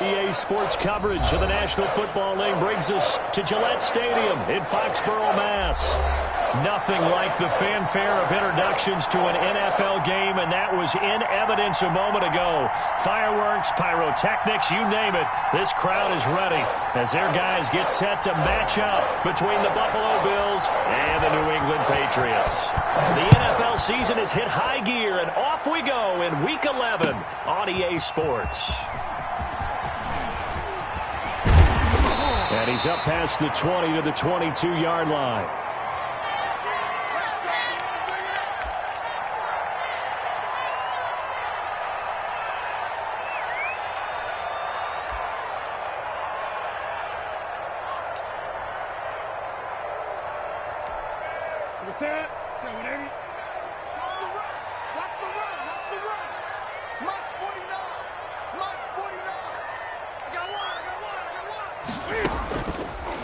EA Sports coverage of the National Football League brings us to Gillette Stadium in Foxborough, Mass. Nothing like the fanfare of introductions to an NFL game, and that was in evidence a moment ago. Fireworks, pyrotechnics, you name it. This crowd is ready as their guys get set to match up between the Buffalo Bills and the New England Patriots. The NFL season has hit high gear, and off we go in Week 11 on EA Sports. And he's up past the 20 to the 22-yard line.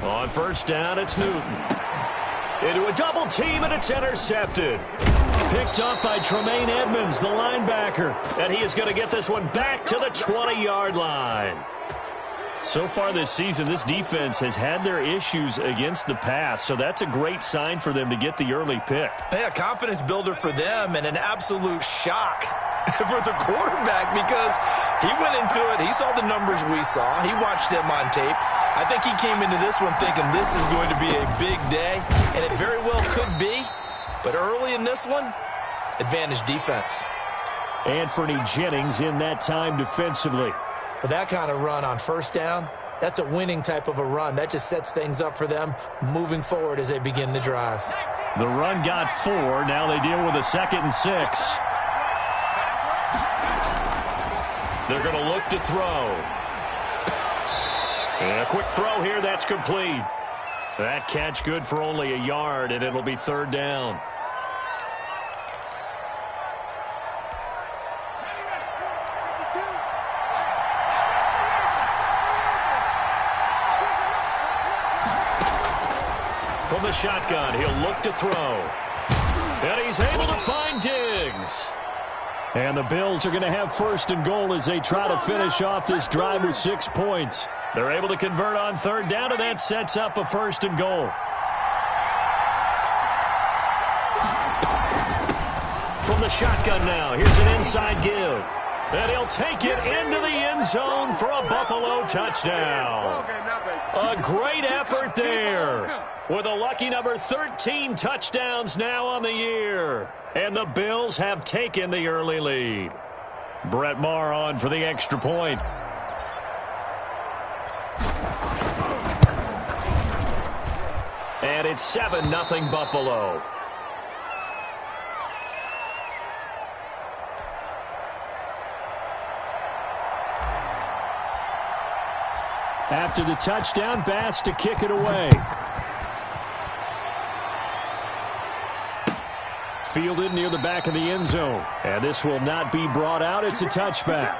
On first down, it's Newton. Into a double team, and it's intercepted. Picked up by Tremaine Edmonds, the linebacker. And he is going to get this one back to the 20-yard line. So far this season, this defense has had their issues against the pass, so that's a great sign for them to get the early pick. Yeah, confidence builder for them and an absolute shock for the quarterback because he went into it. He saw the numbers we saw. He watched them on tape. I think he came into this one thinking this is going to be a big day, and it very well could be. But early in this one, advantage defense. Anthony Jennings in that time defensively. With that kind of run on first down, that's a winning type of a run. That just sets things up for them moving forward as they begin the drive. The run got 4. Now they deal with a 2nd and 6. They're going to look to throw. And a quick throw here, that's complete. That catch good for only a yard, and it'll be 3rd down. From the shotgun, he'll look to throw. And he's able to find Diggs. And the Bills are going to have 1st and goal as they try to finish off this drive with 6 points. They're able to convert on 3rd down, and that sets up a 1st and goal. From the shotgun now, here's an inside give. And he'll take it into the end zone for a Buffalo touchdown. A great effort there. With a lucky number 13 touchdowns now on the year. And the Bills have taken the early lead. Brett Maher on for the extra point. And it's 7-0 Buffalo. After the touchdown, Bass to kick it away. Fielded near the back of the end zone. And this will not be brought out. It's a touchback.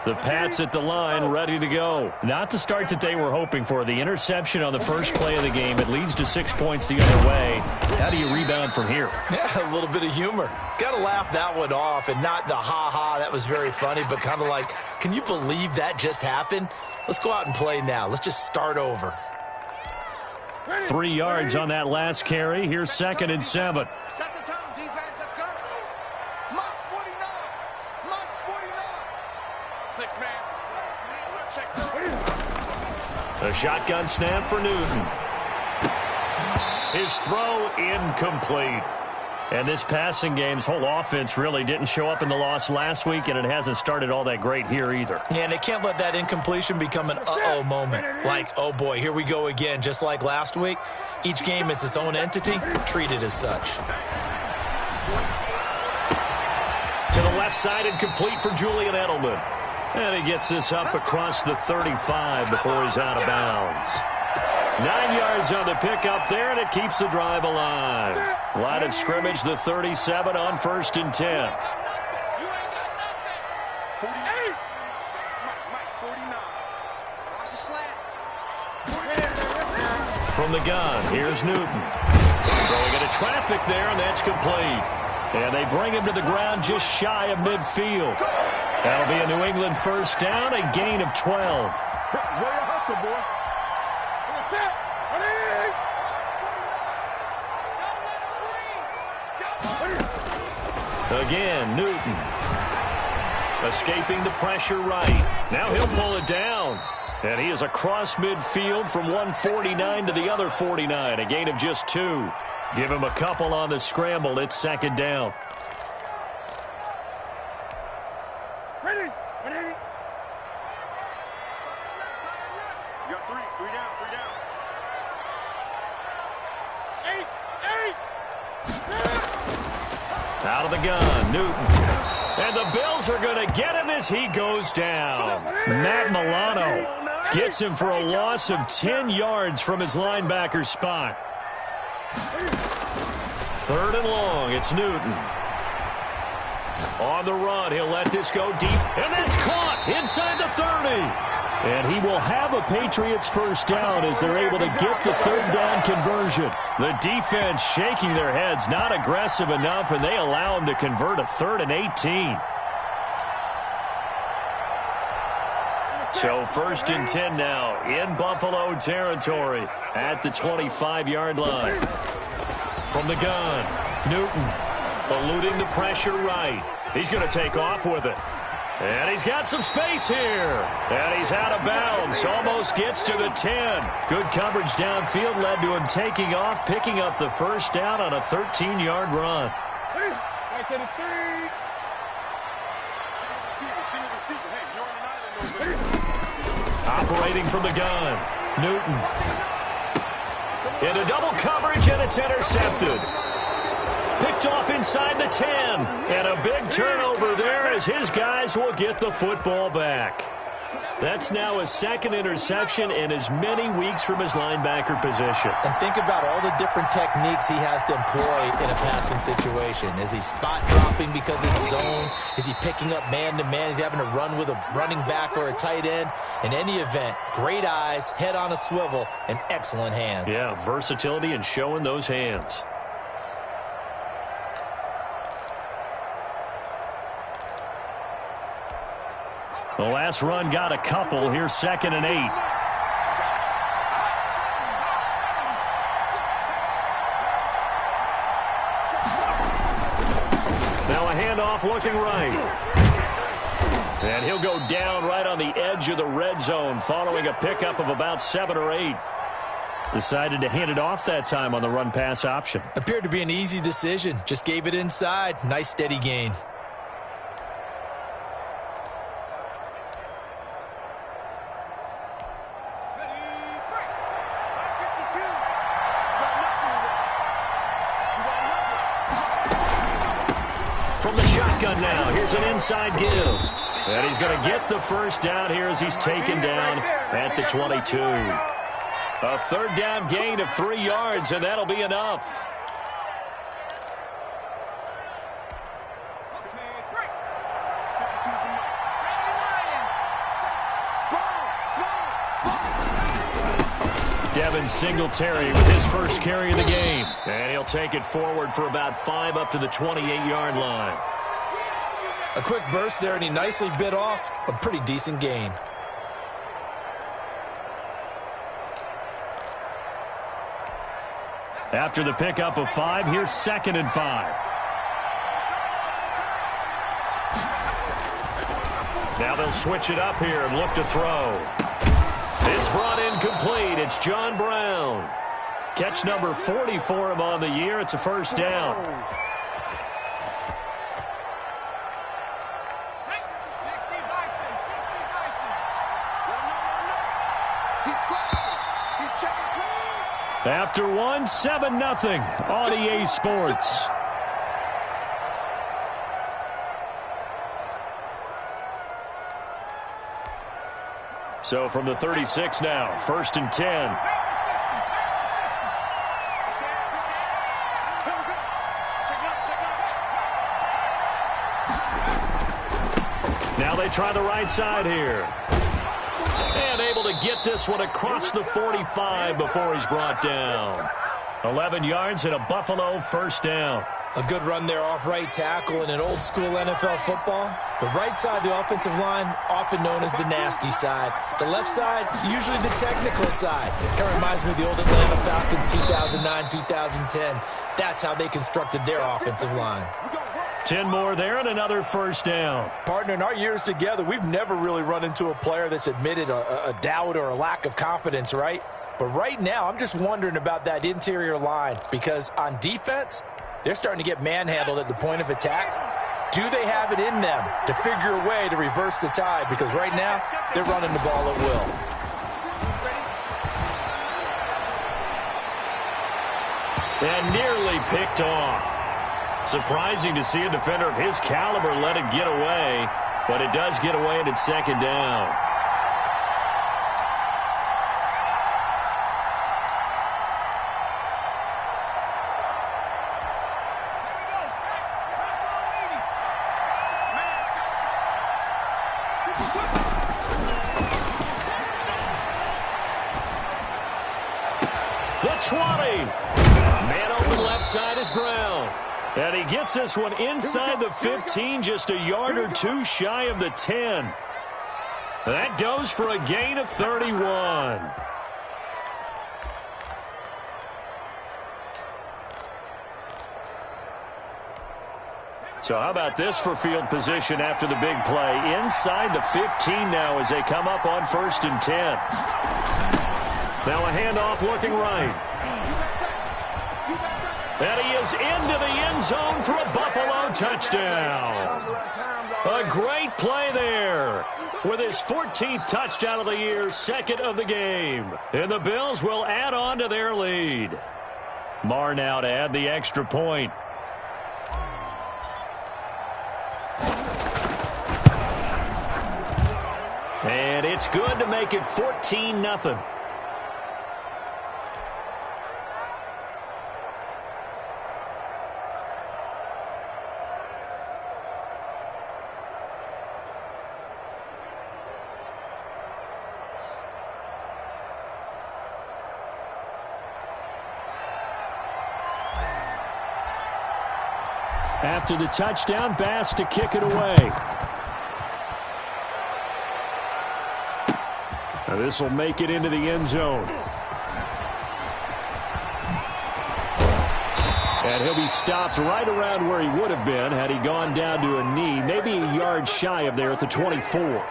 The Pats at the line, ready to go. Not the start that they were hoping for. The interception on the first play of the game. It leads to 6 points the other way. How do you rebound from here? Yeah, a little bit of humor. Got to laugh that one off, and not the ha-ha, that was very funny, but kind of like, can you believe that just happened? Let's go out and play now. Let's just start over. 3 yards on that last carry. Here's 2nd and 7. Set the tone, defense. Let's go. March 49. March 49. 6-man. Check. A shotgun snap for Newton. His throw incomplete. And this passing game's whole offense really didn't show up in the loss last week, and it hasn't started all that great here either. Yeah, and they can't let that incompletion become an uh-oh moment. Like, oh boy, here we go again, just like last week. Each game is its own entity, treat it as such. To the left side and complete for Julian Edelman. And he gets this up across the 35 before he's out of bounds. 9 yards on the pickup there, and it keeps the drive alive. Line of scrimmage, the 37 on 1st and 10. 48. Mike, 49. Watch the slant. From the gun, here's Newton. Throwing into traffic there, and that's complete. And they bring him to the ground just shy of midfield. That'll be a New England first down, a gain of 12. Where you hustle, boy? Again, Newton. Escaping the pressure right. Now he'll pull it down. And he is across midfield from 149 to the other 49. A gain of just 2. Give him a couple on the scramble. It's second down. Ready? 180. You got 3 down. 8. Out of the gun, Newton. And the Bills are going to get him as he goes down. Matt Milano gets him for a loss of 10 yards from his linebacker spot. 3rd and long, it's Newton. On the run, he'll let this go deep, and that's caught inside the 30. And he will have a Patriots first down as they're able to get the 3rd down conversion. The defense shaking their heads, not aggressive enough, and they allow him to convert a 3rd and 18. So 1st and 10 now in Buffalo territory at the 25-yard line. From the gun, Newton eluding the pressure right. He's going to take off with it. And he's got some space here. And he's out of bounds. Almost gets to the 10. Good coverage downfield led to him taking off, picking up the first down on a 13-yard run. Right to the 3. Operating from the gun, Newton. Into double coverage, and it's intercepted. Picked off inside the 10. And a big turnover there as his guys will get the football back. That's now his 2nd interception in as many weeks from his linebacker position. And think about all the different techniques he has to employ in a passing situation. Is he spot dropping because it's zone? Is he picking up man-to-man? Is he having to run with a running back or a tight end? In any event, great eyes, head on a swivel, and excellent hands. Yeah, versatility and showing those hands. The last run got a couple. Here's 2nd and 8. Now a handoff looking right. And he'll go down right on the edge of the red zone following a pickup of about 7 or 8. Decided to hand it off that time on the run-pass option. Appeared to be an easy decision. Just gave it inside. Nice steady gain. From the shotgun now, here's an inside give. And he's going to get the first down here as he's taken down at the 22. A 3rd down gain of 3 yards, and that'll be enough. Devin Singletary with his first carry of the game. And he'll take it forward for about 5 up to the 28-yard line. A quick burst there, and he nicely bit off a pretty decent gain. After the pickup of 5, here's 2nd and 5. Now they'll switch it up here and look to throw. It's brought in complete. It's John Brown. Catch number 40 for him on the year. It's a first down. After 1, 7-0 on EA Sports. So from the 36 now, 1st and 10. Now they try the right side here. And able to get this one across the 45 before he's brought down. 11 yards and a Buffalo first down. A good run there off right tackle in an old-school NFL football. The right side of the offensive line, often known as the nasty side. The left side, usually the technical side. Kind of reminds me of the old Atlanta Falcons 2009-2010. That's how they constructed their offensive line. 10 more there and another first down. Partner, in our years together, we've never really run into a player that's admitted a doubt or a lack of confidence, right? But right now, I'm just wondering about that interior line because on defense, they're starting to get manhandled at the point of attack. Do they have it in them to figure a way to reverse the tide? Because right now, they're running the ball at will. And nearly picked off. Surprising to see a defender of his caliber let it get away, but it does get away and it's second down. The 20. Man open left side is Brown. And he gets this one inside the 15, just a yard or two shy of the 10. That goes for a gain of 31. So how about this for field position after the big play? Inside the 15 now as they come up on 1st and 10. Now a handoff looking right. And he is into the end zone for a Buffalo touchdown. A great play there with his 14th touchdown of the year, second of the game. And the Bills will add on to their lead. Marr now to add the extra point. And it's good to make it 14-0. After the touchdown, Bass to kick it away. Now this will make it into the end zone. And he'll be stopped right around where he would have been had he gone down to a knee, maybe a yard shy of there at the 24.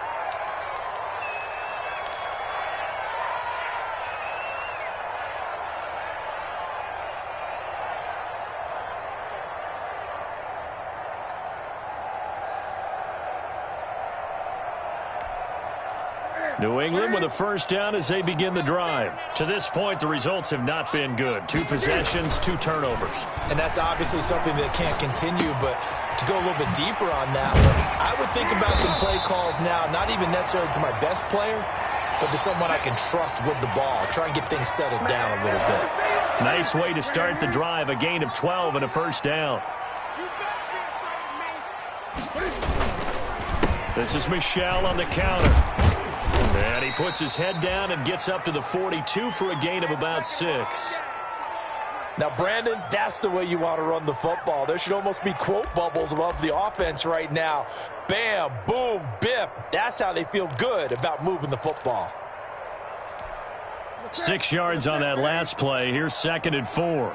New England with a first down as they begin the drive. To this point, the results have not been good. 2 possessions, 2 turnovers. And that's obviously something that can't continue, but to go a little bit deeper on that one, I would think about some play calls now, not even necessarily to my best player, but to someone I can trust with the ball. Try and get things settled down a little bit. Nice way to start the drive, a gain of 12 and a first down. This is Michel on the counter. And he puts his head down and gets up to the 42 for a gain of about 6. Now, Brandon, that's the way you want to run the football. There should almost be quote bubbles above the offense right now. Bam, boom, biff. That's how they feel good about moving the football. 6 yards on that last play. Here's 2nd and 4.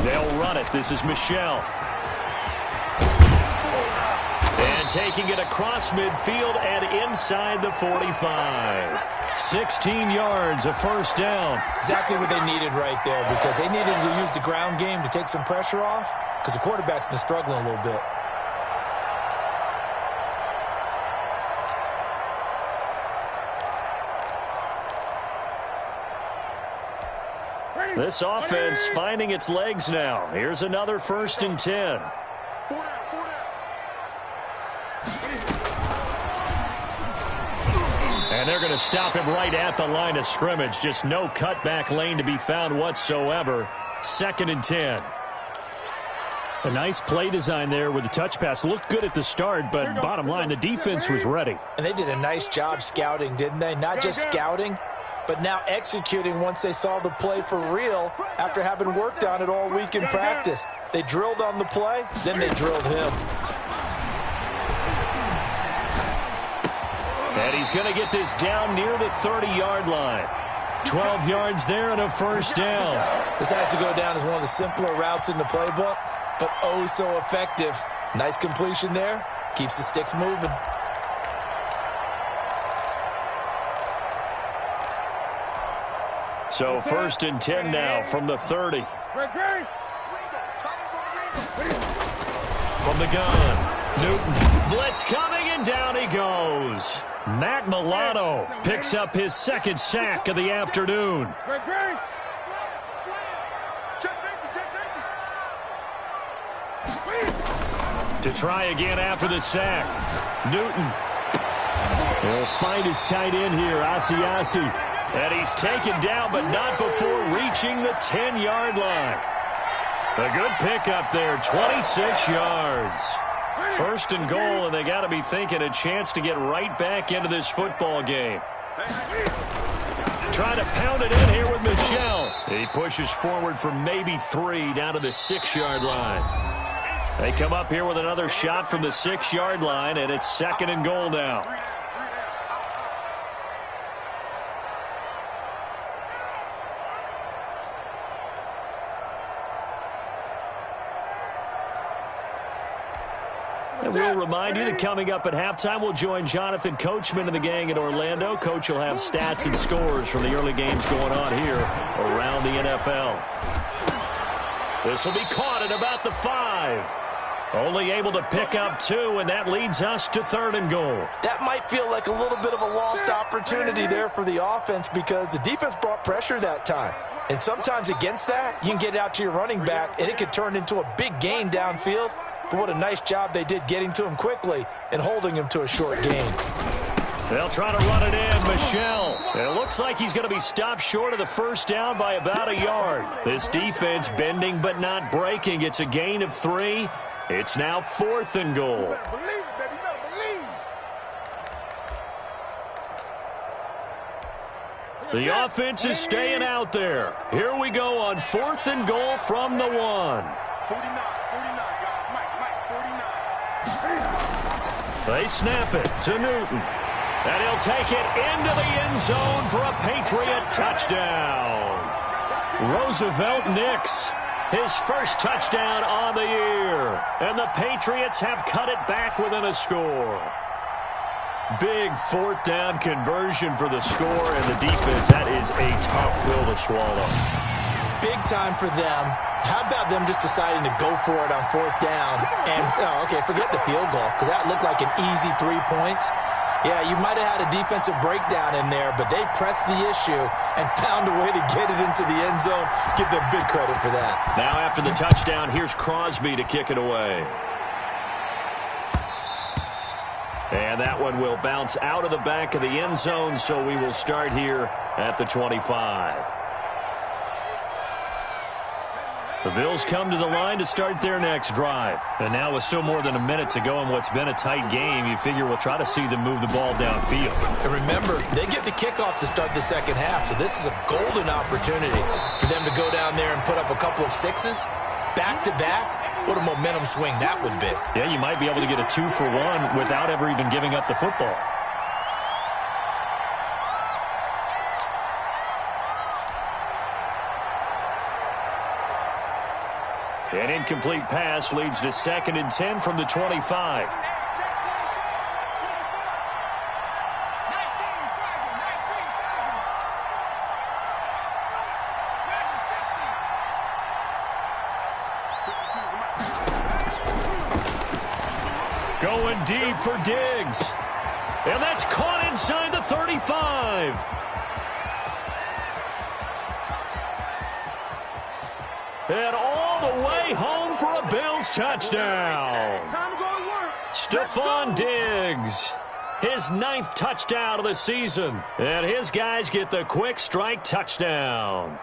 They'll run it. This is Michel. And taking it across midfield and inside the 45. 16 yards, a first down. Exactly what they needed right there, because they needed to use the ground game to take some pressure off, because the quarterback's been struggling a little bit. This offense finding its legs now. Here's another 1st and 10. And they're going to stop him right at the line of scrimmage. Just no cutback lane to be found whatsoever. 2nd and 10. A nice play design there with the touch pass. Looked good at the start, but bottom line, the defense was ready. And they did a nice job scouting, didn't they? Not just scouting, but now executing once they saw the play for real after having worked on it all week in practice. They drilled on the play, then they drilled him. And he's going to get this down near the 30-yard line. 12 yards there and a first down. This has to go down as one of the simpler routes in the playbook, but oh so effective. Nice completion there. Keeps the sticks moving. So 1st and 10 now from the 30. From the gun, Newton. Blitz coming, and down he goes. Matt Milano picks up his 2nd sack of the afternoon. To try again after the sack. Newton will find his tight end here, Asiasi. And he's taken down, but not before reaching the 10-yard line. A good pickup there, 26 yards. 1st and goal, and they got to be thinking a chance to get right back into this football game. Trying to pound it in here with Michel. He pushes forward for maybe 3 down to the 6-yard line. They come up here with another shot from the 6-yard line, and it's 2nd and goal now. And we'll remind you that coming up at halftime, we'll join Jonathan Coachman and the gang in Orlando. Coach will have stats and scores from the early games going on here around the NFL. This will be caught at about the 5. Only able to pick up 2, and that leads us to 3rd and goal. That might feel like a little bit of a lost opportunity there for the offense because the defense brought pressure that time. And sometimes against that, you can get out to your running back, and it could turn into a big gain downfield. But what a nice job they did getting to him quickly and holding him to a short gain. They'll try to run it in. Michel. It looks like he's going to be stopped short of the first down by about a yard. This defense bending but not breaking. It's a gain of 3. It's now 4th and goal. The offense is staying out there. Here we go on 4th and goal from the 1. 49, guys. Mike, 49. They snap it to Newton. And he'll take it into the end zone for a Patriot touchdown. Roosevelt Nix, his first touchdown on the year. And the Patriots have cut it back within a score. Big 4th down conversion for the score, and the defense, that is a tough pill to swallow. Big time for them. How about them just deciding to go for it on 4th down? And, forget the field goal, because that looked like an easy 3 points. Yeah, you might have had a defensive breakdown in there, but they pressed the issue and found a way to get it into the end zone. Give them big credit for that. Now after the touchdown, here's Crosby to kick it away. And that one will bounce out of the back of the end zone, so we will start here at the 25. The Bills come to the line to start their next drive. And now with still more than a minute to go in what's been a tight game, you figure we'll try to see them move the ball downfield. And remember, they get the kickoff to start the second half, so this is a golden opportunity for them to go down there and put up a couple of 6s back-to-back. What a momentum swing that would be. Yeah, you might be able to get a 2-for-1 without ever even giving up the football. An incomplete pass leads to 2nd and 10 from the 25. Going deep for Diggs. And that's caught inside the 35. And all the way home for a Bills touchdown. Stephon Diggs, his 9th touchdown of the season. And his guys get the quick strike touchdown.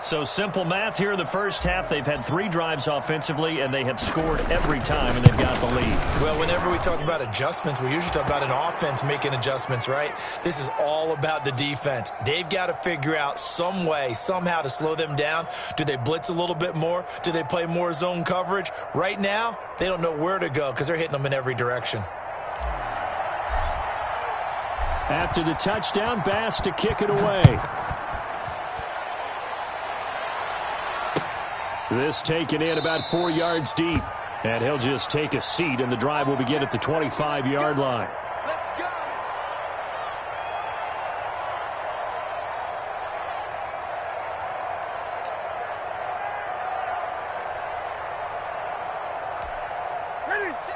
So simple math here in the first half. They've had 3 drives offensively, and they have scored every time, and they've got the lead. Well, whenever we talk about adjustments, we usually talk about an offense making adjustments, right? This is all about the defense. They've got to figure out some way, somehow to slow them down. Do they blitz a little bit more? Do they play more zone coverage? Right now, they don't know where to go because they're hitting them in every direction. After the touchdown, Bass to kick it away. This taken in about 4 yards deep. And he'll just take a seat, and the drive will begin at the 25-yard line. Let's go.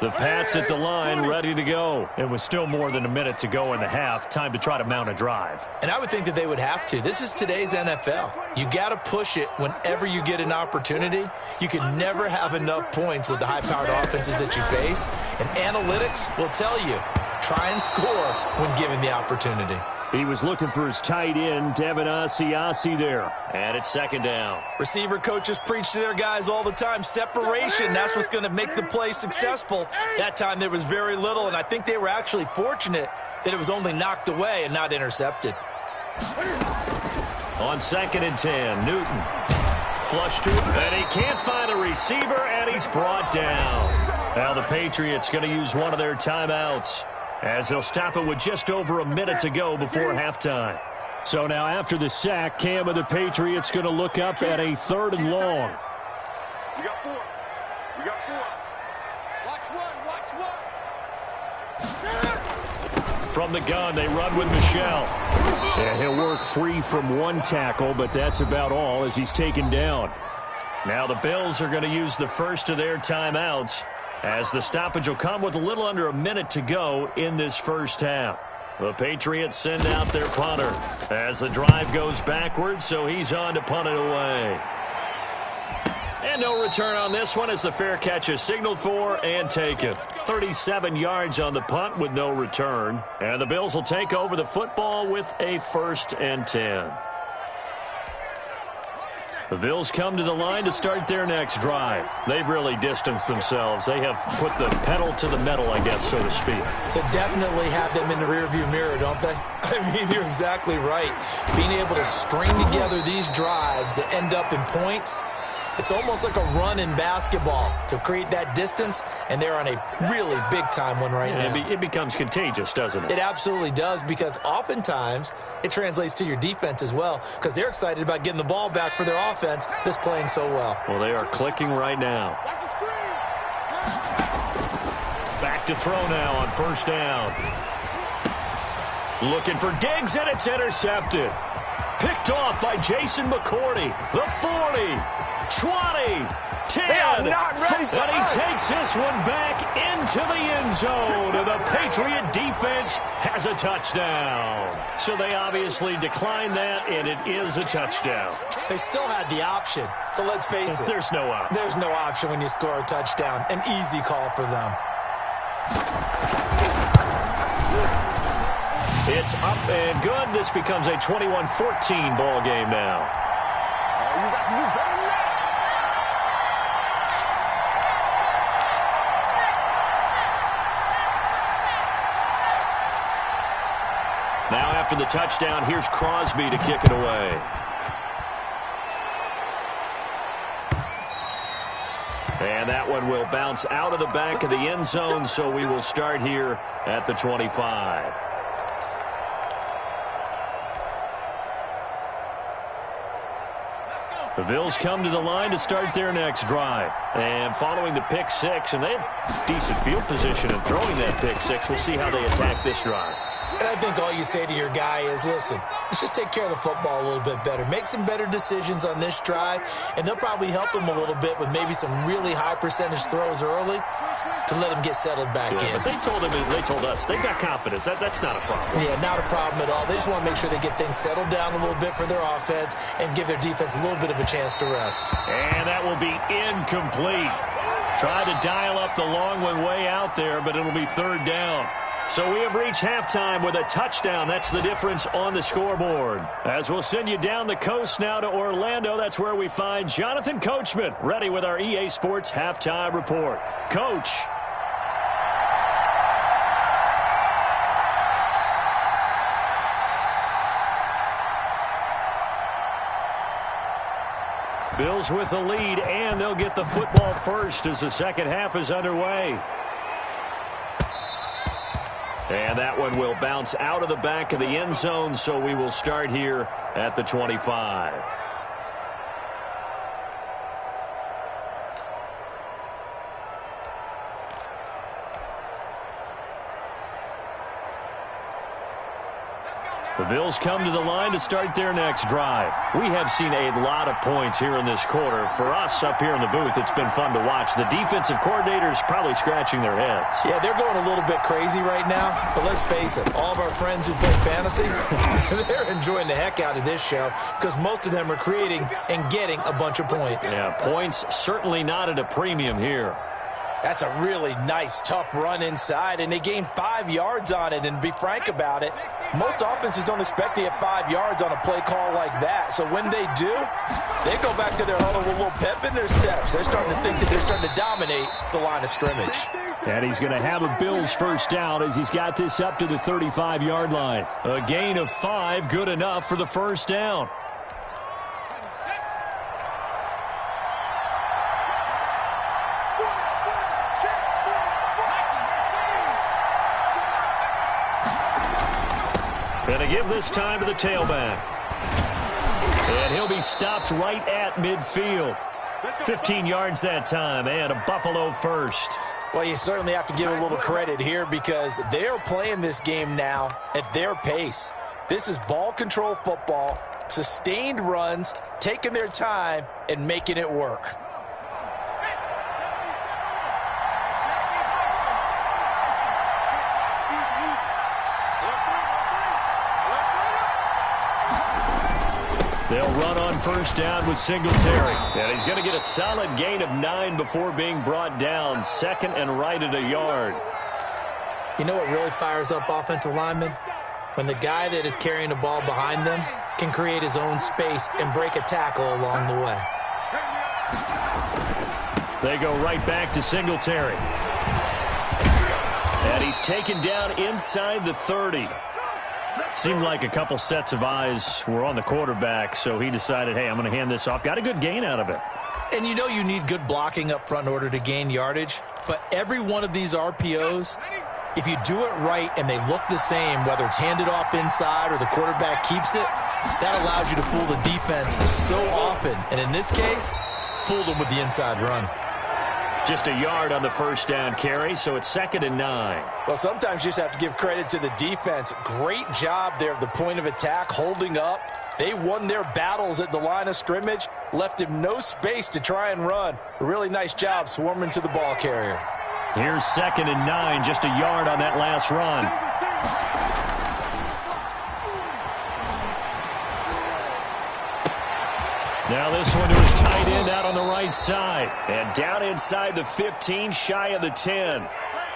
The Pats at the line, ready to go. It was still more than a minute to go in the half. Time to try to mount a drive. And I would think that they would have to. This is today's NFL. You got to push it whenever you get an opportunity. You can never have enough points with the high-powered offenses that you face. And analytics will tell you, try and score when given the opportunity. He was looking for his tight end, Devin Asiasi there. And it's second down. Receiver coaches preach to their guys all the time. Separation, that's what's going to make the play successful. That time there was very little, and I think they were actually fortunate that it was only knocked away and not intercepted. On 2nd and 10, Newton. Flush to, and he can't find a receiver, and he's brought down. Now the Patriots going to use one of their timeouts, as they'll stop it with just over a minute to go before halftime. So now after the sack, Cam of the Patriots going to look up at a 3rd and long. We got 4. We got 4. Watch one. Watch one. From the gun, they run with Michelle. And he'll work free from 1 tackle, but that's about all as he's taken down. Now the Bills are going to use the first of their timeouts, as the stoppage will come with a little under a minute to go in this first half. The Patriots send out their punter as the drive goes backwards, so he's on to punt it away. And no return on this one as the fair catch is signaled for and taken. 37 yards on the punt with no return. And the Bills will take over the football with a 1st and 10. The Bills come to the line to start their next drive. They've really distanced themselves. They have put the pedal to the metal, I guess, so to speak. So definitely have them in the rearview mirror, don't they? I mean, you're exactly right. Being able to string together these drives that end up in points, it's almost like a run in basketball to create that distance, and they're on a really big-time one right now. It becomes contagious, doesn't it? It absolutely does, because oftentimes it translates to your defense as well, because they're excited about getting the ball back for their offense that's playing so well. Well, they are clicking right now. Watch the screen. Back to throw now on 1st down. Looking for Diggs, and it's intercepted. Picked off by Jason McCourty. The 40. 20, 10, and he takes this one back into the end zone, and the Patriot defense has a touchdown. So they obviously declined that, and it is a touchdown. They still had the option, but let's face it. There's no option. There's no option when you score a touchdown. An easy call for them. It's up and good. This becomes a 21-14 ball game now. Now after the touchdown, here's Crosby to kick it away. And that one will bounce out of the back of the end zone, so we will start here at the 25. The Bills come to the line to start their next drive. And following the pick 6, and they have decent field position in throwing that pick 6. We'll see how they attack this drive. And I think all you say to your guy is, listen, let's just take care of the football a little bit better. Make some better decisions on this drive, and they'll probably help him a little bit with maybe some really high percentage throws early to let him get settled back in. But they told us, they've got confidence. That's not a problem. Yeah, not a problem at all. They just want to make sure they get things settled down a little bit for their offense and give their defense a little bit of a chance to rest. And that will be incomplete. Tried to dial up the long one way out there, but it'll be 3rd down. So we have reached halftime with a touchdown. That's the difference on the scoreboard. As we'll send you down the coast now to Orlando, that's where we find Jonathan Coachman, ready with our EA Sports Halftime Report. Coach. Bills with the lead, and they'll get the football first as the second half is underway. And that one will bounce out of the back of the end zone, so we will start here at the 25. The Bills come to the line to start their next drive. We have seen a lot of points here in this quarter. For us up here in the booth, it's been fun to watch. The defensive coordinators probably scratching their heads. Yeah, they're going a little bit crazy right now. But let's face it, all of our friends who play fantasy, they're enjoying the heck out of this show because most of them are creating and getting a bunch of points. Yeah, points certainly not at a premium here. That's a really nice, tough run inside, and they gained 5 yards on it. And to be frank about it, most offenses don't expect to get 5 yards on a play call like that. So when they do, they go back to their huddle with a little pep in their steps. They're starting to think that they're starting to dominate the line of scrimmage. And he's going to have a Bills first down as he's got this up to the 35-yard line. A gain of 5, good enough for the first down. Going to give this time to the tailback. And he'll be stopped right at midfield. 15 yards that time, and a Buffalo first. Well, you certainly have to give a little credit here because they're playing this game now at their pace. This is ball control football, sustained runs, taking their time, and making it work. They'll run on first down with Singletary. And he's going to get a solid gain of 9 before being brought down. Second and right at a yard. You know what really fires up offensive linemen? When the guy that is carrying the ball behind them can create his own space and break a tackle along the way. They go right back to Singletary. And he's taken down inside the 30. Seemed like a couple sets of eyes were on the quarterback, so he decided, hey, I'm going to hand this off. Got a good gain out of it. And you know you need good blocking up front in order to gain yardage, but every one of these RPOs, if you do it right and they look the same, whether it's handed off inside or the quarterback keeps it, that allows you to fool the defense so often. And in this case, fooled them with the inside run. Just a yard on the first down carry, so it's 2nd and 9. Well, sometimes you just have to give credit to the defense. Great job there at the point of attack, holding up. They won their battles at the line of scrimmage, left him no space to try and run. A really nice job swarming to the ball carrier. Here's 2nd and 9, just a yard on that last run. Now this one to his tight end out on the right side. And down inside the 15, shy of the 10.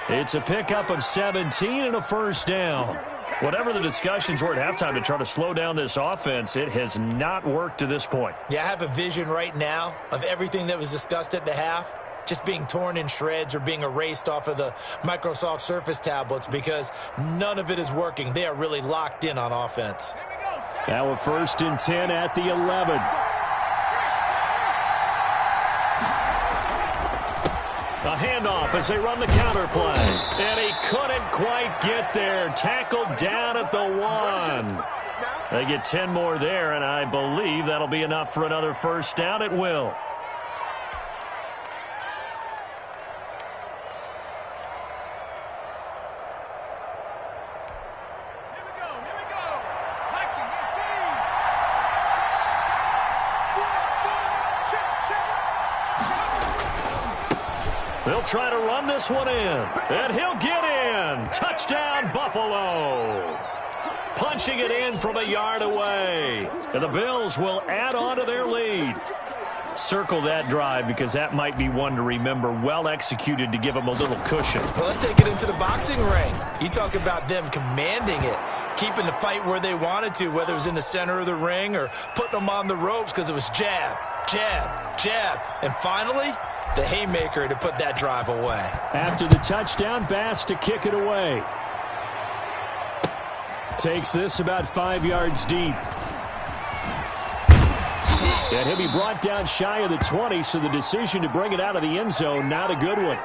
It's a pickup of 17 and a first down. Whatever the discussions were at halftime to try to slow down this offense, it has not worked to this point. Yeah, I have a vision right now of everything that was discussed at the half just being torn in shreds or being erased off of the Microsoft Surface tablets because none of it is working. They are really locked in on offense. Now a 1st and 10 at the 11. A handoff as they run the counter play. And he couldn't quite get there. Tackled down at the 1. They get 10 more there, and I believe that'll be enough for another first down. It will. They'll try to run this one in, and he'll get in. Touchdown, Buffalo. Punching it in from a yard away. And the Bills will add on to their lead. circle that drive because that might be one to remember. Well executed to give them a little cushion. Well, let's take it into the boxing ring. You talk about them commanding it, keeping the fight where they wanted to, whether it was in the center of the ring or putting them on the ropes because it was jab, jab, jab. And finally, the haymaker to put that drive away. After the touchdown, Bass to kick it away. Takes this about 5 yards deep. And he'll be brought down shy of the 20, so the decision to bring it out of the end zone, not a good one.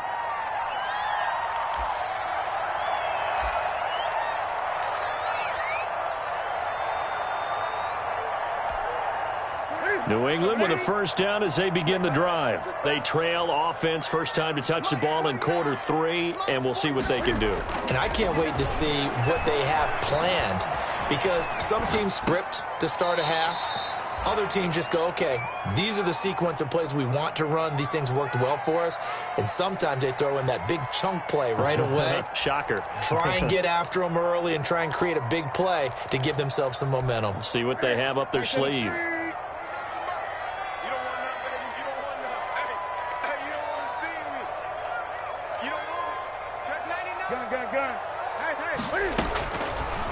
New England with a first down as they begin the drive. They trail offense, first time to touch the ball in quarter 3, and we'll see what they can do. And I can't wait to see what they have planned, because some teams script to start a half. Other teams just go, okay, these are the sequence of plays we want to run. These things worked well for us. And sometimes they throw in that big chunk play right away. Shocker. Try and get after them early and try and create a big play to give themselves some momentum. See what they have up their sleeve.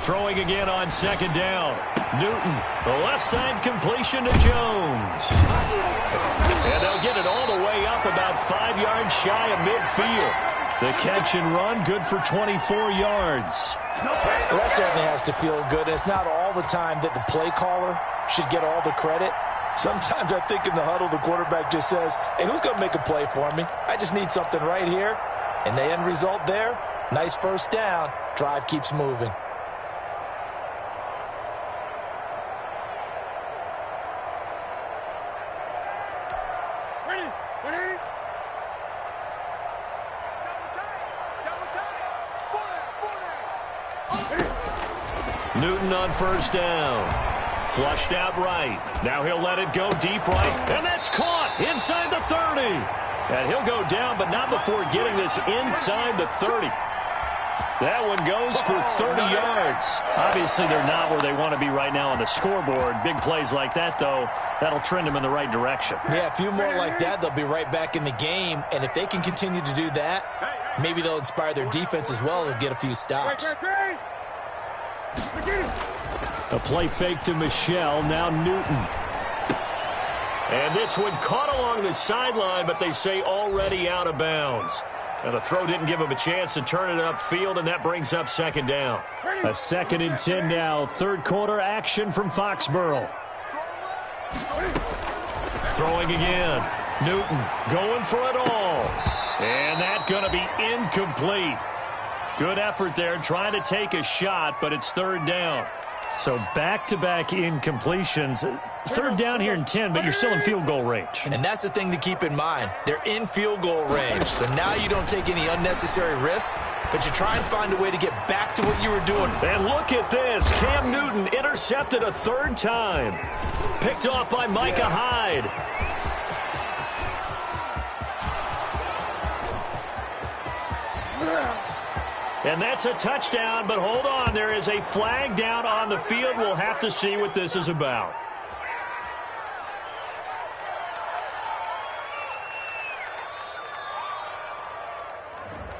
Throwing again on second down. Newton, the left side completion to Jones. And they'll get it all the way up about 5 yards shy of midfield. The catch and run, good for 24 yards. Well, that certainly has to feel good. It's not all the time that the play caller should get all the credit. Sometimes I think in the huddle, the quarterback just says, hey, who's going to make a play for me? I just need something right here. And the end result there, nice first down. Drive keeps moving. Newton on first down. Flushed out right. Now he'll let it go deep right. And that's caught inside the 30. And he'll go down, but not before getting this inside the 30. That one goes for 30 yards. Obviously, they're not where they want to be right now on the scoreboard. Big plays like that, though, that'll trend them in the right direction. Yeah, a few more like that, they'll be right back in the game. And if they can continue to do that, maybe they'll inspire their defense as well and get a few stops. A play fake to Michelle, now Newton. And this one caught along the sideline, but they say already out of bounds. And the throw didn't give him a chance to turn it upfield, and that brings up second down. A 2nd and 10 now. Third quarter action from Foxborough. Throwing again. Newton going for it all. And that's going to be incomplete. Good effort there, trying to take a shot, but it's third down. So back-to-back incompletions. Third down here in 10, but you're still in field goal range. And that's the thing to keep in mind. They're in field goal range. So now you don't take any unnecessary risks, but you try and find a way to get back to what you were doing. And look at this. Cam Newton intercepted a third time. Picked off by Micah Hyde. And that's a touchdown, but hold on. There is a flag down on the field. We'll have to see what this is about.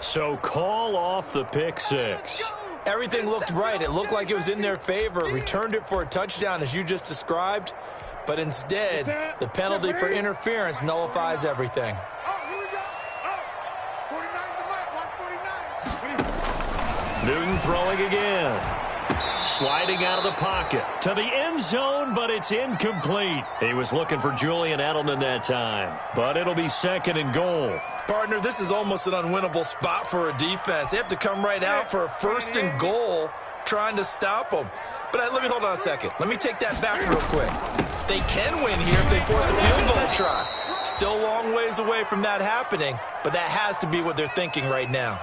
So call off the pick six. Everything looked right. It looked like it was in their favor. Returned it for a touchdown, as you just described. But instead, the penalty for interference nullifies everything. Newton throwing again. Sliding out of the pocket to the end zone, but it's incomplete. He was looking for Julian Edelman that time, but it'll be 2nd and goal. Partner, this is almost an unwinnable spot for a defense. They have to come right out for a 1st and goal trying to stop them. But let me hold on a second. Let me take that back real quick. They can win here if they force a field goal try. Still a long ways away from that happening, but that has to be what they're thinking right now.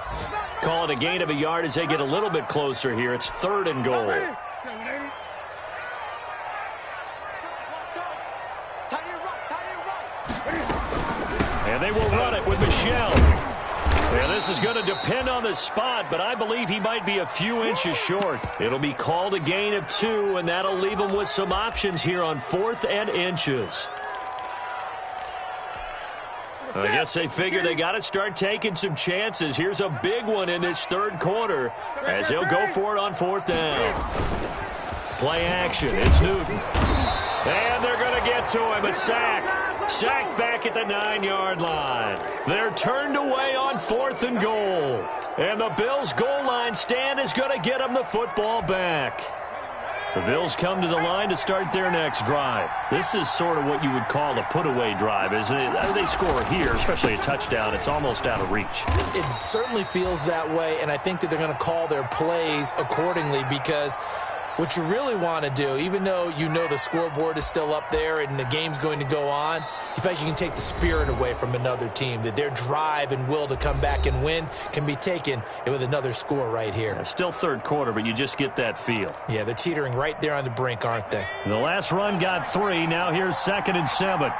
Call it a gain of a yard as they get a little bit closer here. It's 3rd and goal. And they will run it with Michelle. And this is going to depend on the spot, but I believe he might be a few inches short. It'll be called a gain of 2, and that'll leave him with some options here on 4th and inches. I guess they figure they got to start taking some chances. Here's a big one in this third quarter as they'll go for it on fourth down. Play action. It's Newton. And they're going to get to him. A sack. Sacked back at the 9-yard line. They're turned away on fourth and goal. And the Bills' goal line stand is going to get them the football back. The Bills come to the line to start their next drive. This is sort of what you would call a put-away drive, isn't it? They score here, especially a touchdown. It's almost out of reach. It certainly feels that way, and I think that they're going to call their plays accordingly because what you really want to do, even though you know the scoreboard is still up there and the game's going to go on, you feel like you can take the spirit away from another team, that their drive and will to come back and win can be taken with another score right here. Still third quarter, but you just get that feel. Yeah, they're teetering right there on the brink, aren't they? The last run got 3. Now here's 2nd and 7.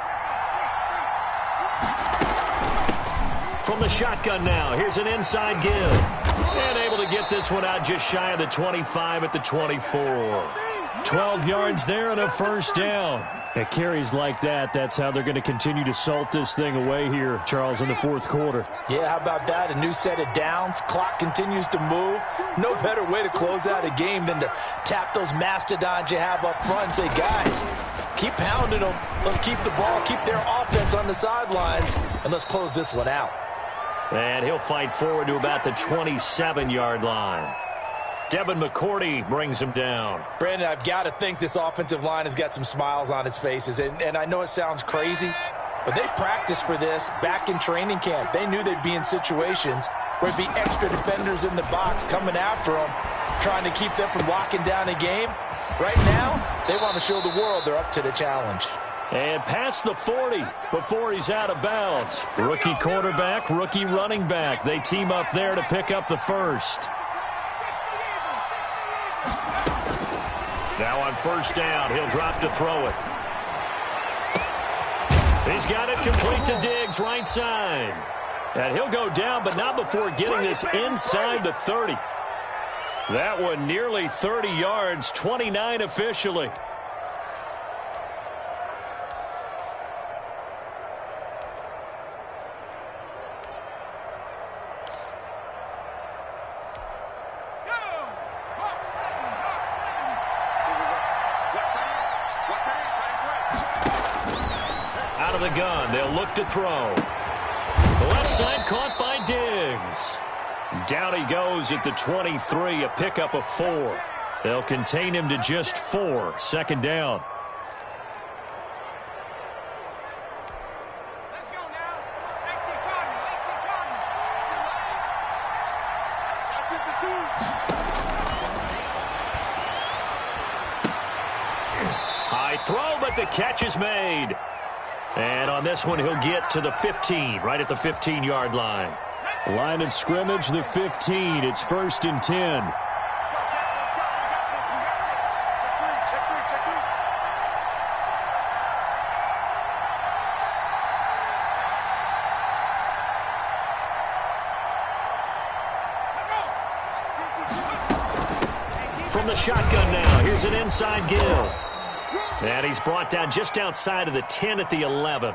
From the shotgun now, here's an inside give. And able to get this one out just shy of the 25 at the 24. 12 yards there and a first down. At carries like that, that's how they're going to continue to salt this thing away here, Charles, in the fourth quarter. Yeah, how about that? A new set of downs. Clock continues to move. No better way to close out a game than to tap those mastodons you have up front and say, guys, keep pounding them. Let's keep the ball, keep their offense on the sidelines, and let's close this one out. And he'll fight forward to about the 27-yard line. Devin McCourty brings him down. Brandon, I've got to think this offensive line has got some smiles on its faces. And I know it sounds crazy, but they practiced for this back in training camp. They knew they'd be in situations where it'd be extra defenders in the box coming after them, trying to keep them from locking down a game. Right now, they want to show the world they're up to the challenge. And past the 40 before he's out of bounds. Rookie quarterback, rookie running back. They team up there to pick up the first. Now on first down, he'll drop to throw it. He's got it complete to Diggs, right side. And he'll go down, but not before getting this inside the 30. That one nearly 30 yards, 29 officially. Out of the gun, they'll look to throw. The left side caught by Diggs. Down he goes at the 23, a pickup of 4. They'll contain him to just 4. Second down. Let's go now. 18 Cardinal. 18 Cardinal. High throw, but the catch is made. And on this one, he'll get to the 15, right at the 15-yard line. Line of scrimmage, the 15. It's 1st and 10. From the shotgun now, here's an inside give. And he's brought down just outside of the 10 at the 11.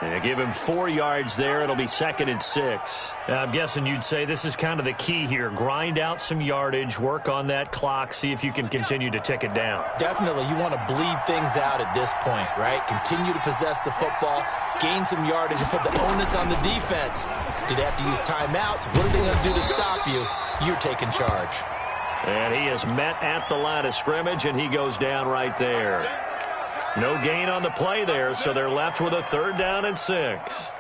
And give him 4 yards there. It'll be 2nd and 6. I'm guessing you'd say this is kind of the key here. Grind out some yardage, work on that clock, see if you can continue to tick it down. Definitely. You want to bleed things out at this point, right? Continue to possess the football, gain some yardage, and put the onus on the defense. Do they have to use timeouts? What are they going to do to stop you? You're taking charge. And he is met at the line of scrimmage, and he goes down right there. No gain on the play there, so they're left with a 3rd down and 6.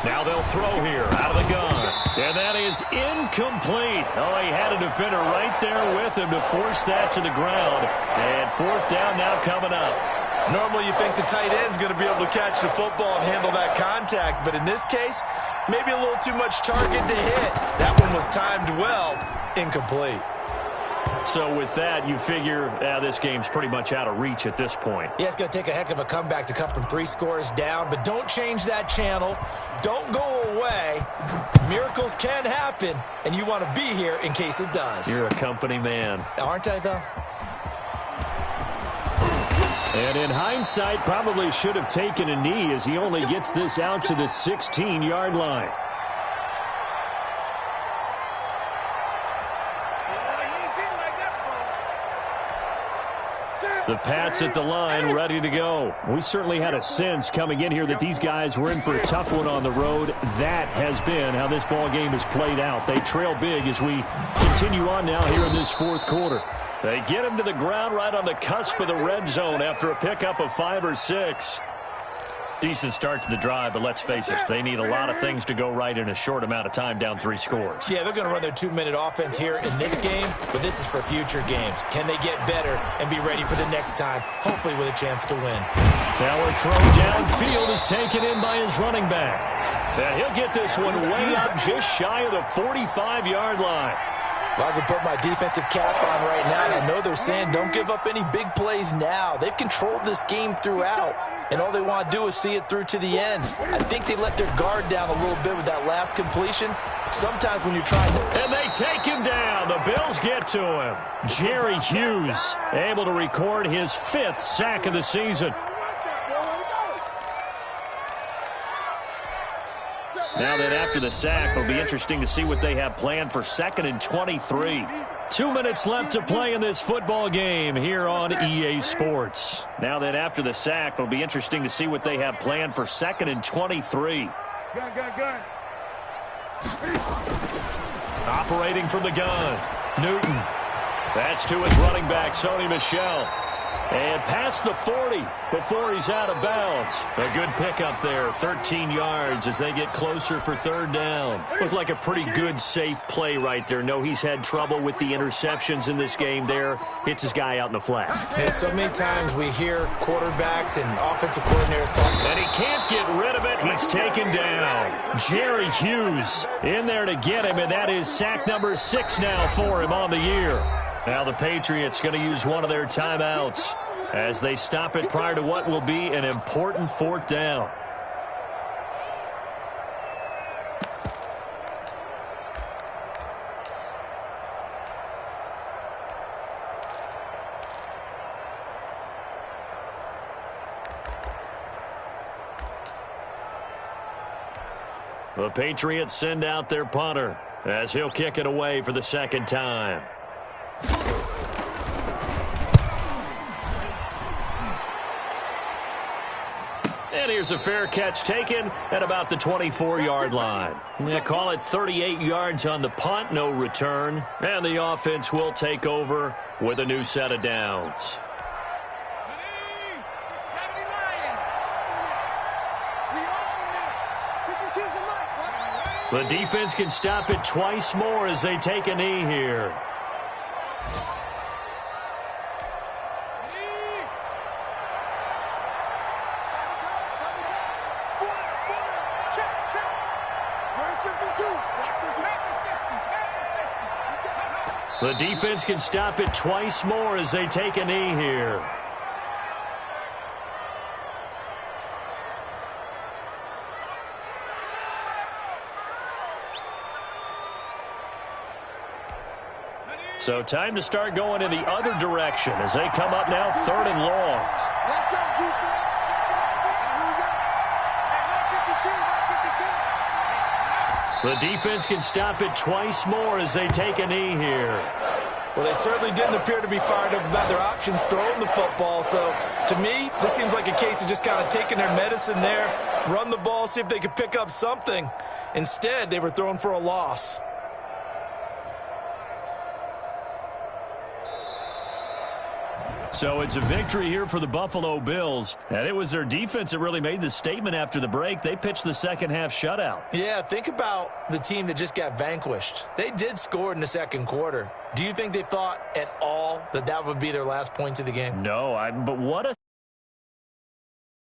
Now they'll throw here out of the gun. And that is incomplete. Oh, he had a defender right there with him to force that to the ground. And 4th down now coming up. Normally you think the tight end's going to be able to catch the football and handle that contact, but in this case, maybe a little too much target to hit. That one was timed well, incomplete. So with that, you figure this game's pretty much out of reach at this point. Yeah, it's going to take a heck of a comeback to come from 3 scores down, but don't change that channel. Don't go away. Miracles can happen, and you want to be here in case it does. You're a company man. Aren't I, though? And in hindsight, probably should have taken a knee as he only gets this out to the 16-yard line. The Pats at the line, ready to go. We certainly had a sense coming in here that these guys were in for a tough one on the road. That has been how this ball game has played out. They trail big as we continue on now here in this fourth quarter. They get him to the ground right on the cusp of the red zone after a pickup of 5 or 6. Decent start to the drive, but let's face it, they need a lot of things to go right in a short amount of time down 3 scores. Yeah, they're going to run their 2-minute offense here in this game, but this is for future games. Can they get better and be ready for the next time, hopefully with a chance to win? Now a throw downfield is taken in by his running back. Now he'll get this one way up just shy of the 45-yard line. Well, I can put my defensive cap on right now, and I know they're saying don't give up any big plays now. They've controlled this game throughout, and all they want to do is see it through to the end. I think they let their guard down a little bit with that last completion. Sometimes when you're trying to... And they take him down. The Bills get to him. Jerry Hughes able to record his 5th sack of the season. Now that after the sack, it'll be interesting to see what they have planned for 2nd and 23. 2 minutes left to play in this football game here on EA Sports. Now that after the sack, it'll be interesting to see what they have planned for 2nd and 23. Gun. Operating from the gun, Newton. That's to his running back, Sony Michel. And past the 40 before he's out of bounds. A good pickup there, 13 yards as they get closer for 3rd down. Looked like a pretty good, safe play right there. No, he's had trouble with the interceptions in this game there. Hits his guy out in the flat. Yeah, so many times we hear quarterbacks and offensive coordinators talk. And he can't get rid of it. He's taken down. Jerry Hughes in there to get him, and that is sack number 6 now for him on the year. Now the Patriots going to use one of their timeouts as they stop it prior to what will be an important 4th down. The Patriots send out their punter as he'll kick it away for the 2nd time. And here's a fair catch taken at about the 24-yard line. Yeah, call it 38 yards on the punt, no return. And the offense will take over with a new set of downs. The defense can stop it twice more as they take a knee here. The defense can stop it twice more as they take a knee here. So time to start going in the other direction as they come up now 3rd and long. Let's go, defense. The defense can stop it twice more as they take a knee here. Well, they certainly didn't appear to be fired up about their options throwing the football. So, to me, this seems like a case of just kind of taking their medicine there, run the ball, see if they could pick up something. Instead, they were throwing for a loss. So it's a victory here for the Buffalo Bills. And it was their defense that really made the statement after the break. They pitched the second half shutout. Yeah, think about the team that just got vanquished. They did score in the second quarter. Do you think they thought at all that that would be their last points of the game? No, but what a